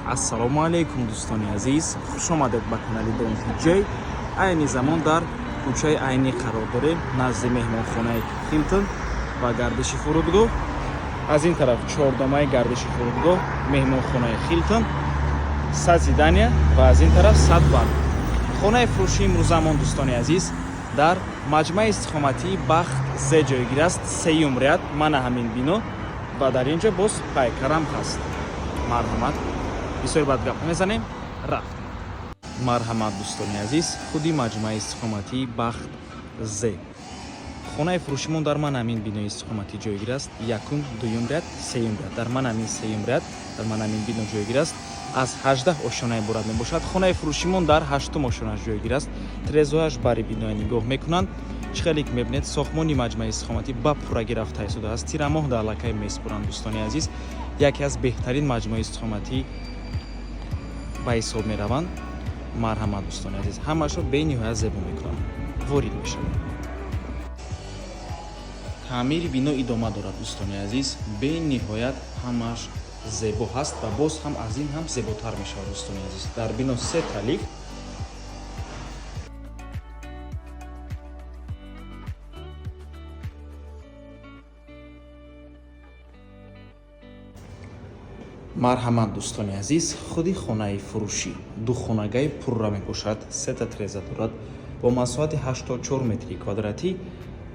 ассалому алейкум дӯстони азиз, хуш омадед ба канали Don TJ. Айни замон дар кӯчаи айнӣ қарор дорем, назди меҳмонхонаи Хилтон ва гардиши фурудгоҳ. Аз ин тараф чордамаи гардиши фурудгоҳ, меҳмонхонаи Хилтон, сази Дания ва аз ин тараф сад бар. Хонаи фурӯшии имрӯзамон дӯстони азиз дар маҷмаи истиқоматии Бахт Зе ҷойгир аст, сеюм ряд, мана ҳамин бино ва дар инҷо боз пайкарам ҳаст. Марҳамат, бисёр бад гап мезанем, рафт. Марҳамат дӯстони азиз, худи маҷмаи истиқоматии Бахт Зе. Хонаи фурӯшимон дар ман ҳамин бинои истиқоматӣ ҷойгир аст. Якум, дуюм ряд, сеюм ряд. Дар ман ҳамин сеюм ряд, дар ман ҳамин бино ҷойгир аст. Аз 18 ошона иборат мебошад. Хонаи фурӯшимон дар 8-ум ошонаш ҷойгир аст. Трезояш бари биноя нигоҳ мекунанд. Чӣ хеле ки мебинед, сохтмони маҷмаи истиқоматӣ ба пурра гирифта истодааст. Тирамоҳ дар аллакай меспуранд дӯстони азиз. Яке аз беҳтарин маҷмуи истиқоматӣ ба ҳисоб мераванд. Марҳамат дӯстони азиз, ҳамаашро бениҳоят зебо мекунанд. Ворид мешавем. таъмири бино идома дорад дӯстони азиз, бениҳоят ҳамааш зебо ҳаст ва боз ҳам аз ин ҳам зеботар мешавад дӯстони азиз. Дар бино 3 талиб марҳамат дӯстони азиз, худи хонаи фурӯшӣ духонагаи пурра мебошад. 3 та треза дорад бо масоҳати 84 метри квадратӣ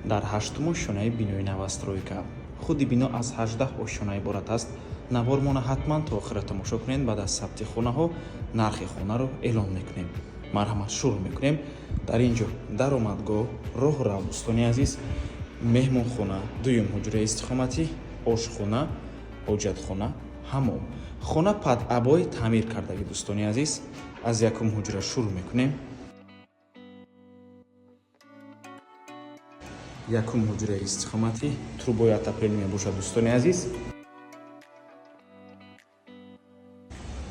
дар 8-ум ошонаи бинои навастройка. Худи бино аз 18 ошона иборат аст. Навормона ҳатман то охира тамошо кунед. Баъд аз сабти хонаҳо нархи хонаро эълон мекунем. Марҳамат, шуруъ мекунем. Дар инҷо даромадгоҳ, роҳу рав дӯстони азиз, меҳмонхона, дуюм ҳуҷраи истиқоматӣ, ошхона, ҳоҷатхона, ҳамом. Хона падъабой таъмир кардагӣ дӯстони азиз. Аз якум ҳуҷра шуруъ мекунем. Якум ҳуҷраи истиқоматӣ, трубои отопление мебошад дӯстони азиз.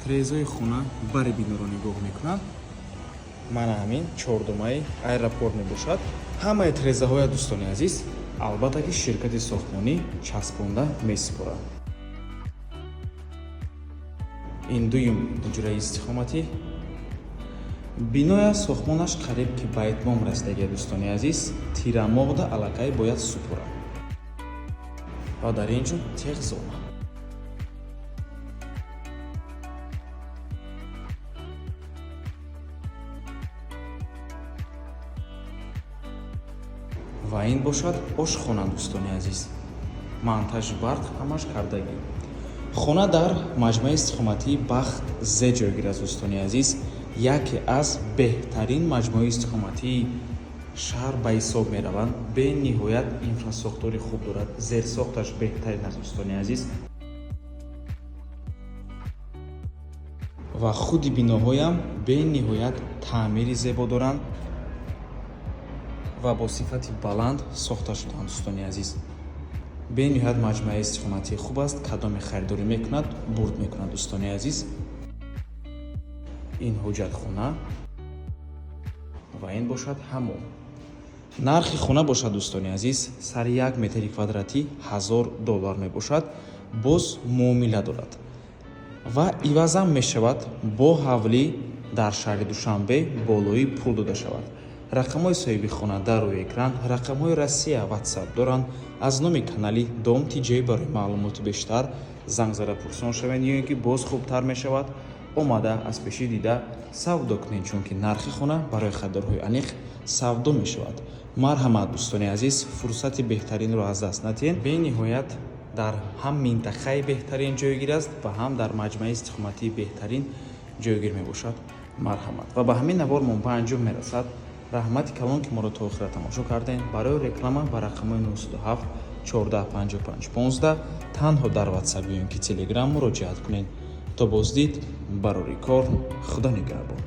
Трезои хона бари биноро нигоҳ мекунад. Мана ҳамин чордумаи аэропорт мебошад. Ҳамаи трезаҳоя дӯстони азиз албатта ки ширкати сохтмонӣ часпонда месупорад. Ин дуюм ҳуҷраи истиқоматӣ. Биноя сохтмонаш қариб ки ба итмом расидагия дӯстони азиз. Тирамоғда аллакай бояд супорад. Ва дар инҷо теғзона. Ва ин бошад ошхона дӯстони азиз. Монтажи барқ ҳамаш кардагӣ. хона дар маҷмаи истиқоматии Бахт Зе ҷойгир аст дӯстони азиз. Яке аз беҳтарин маҷмуи истиқоматии шаҳр ба ҳисоб мераванд. Бениҳоят инфрасохтори хуб дорад. Зерсохташ беҳтарин аст дӯстони азиз. Ва худи биноҳоям бениҳоят таъмири зебо доранд ва бо сифати баланд сохта шудаанд дӯстони азиз. бениҳоят маҷмуаи истиқоматии хуб аст. кадоме харидорӣ мекунад, бурд мекунад дӯстони азиз. ин ҳоҷатхона ва ин бошад ҳамом. нархи хона бошад дӯстони азиз, сари 1 метри квадратӣ $1000 мебошад. боз муомила дорад ва ивазам мешавад бо ҳавлӣ дар шаҳри Душанбе болои пул дода шавад. рақамҳои соҳиби хона дар рӯи экран, рақамҳои Россия WhatsApp доранд. аз номи канали Don TJ барои маълумоти бештар занг зада пурсон шавед ё ин ки боз хубтар мешавад. омада аз пеши дида савдо кунед, чунки нархи хона барои харидорҳои аниқ савдо мешавад. марҳамат дӯстони азиз, фурсати беҳтаринро аз даст надиҳед. бениҳоят дар ҳам минтақаи беҳтарин ҷойгир аст ва ҳам дар маҷмаи истиқоматии беҳтарин ҷойгир мебошад. марҳамат ва ба ҳамин навор мо ба анҷом мерасад. раҳмати калон ки моро то охира тамошо кардем. барои реклама ба рақамҳои 927 1455 15 танҳо дар WhatsApp ё ин ки Telegram муроҷиат кунед. то боздид барори кор, худо нигаҳбон.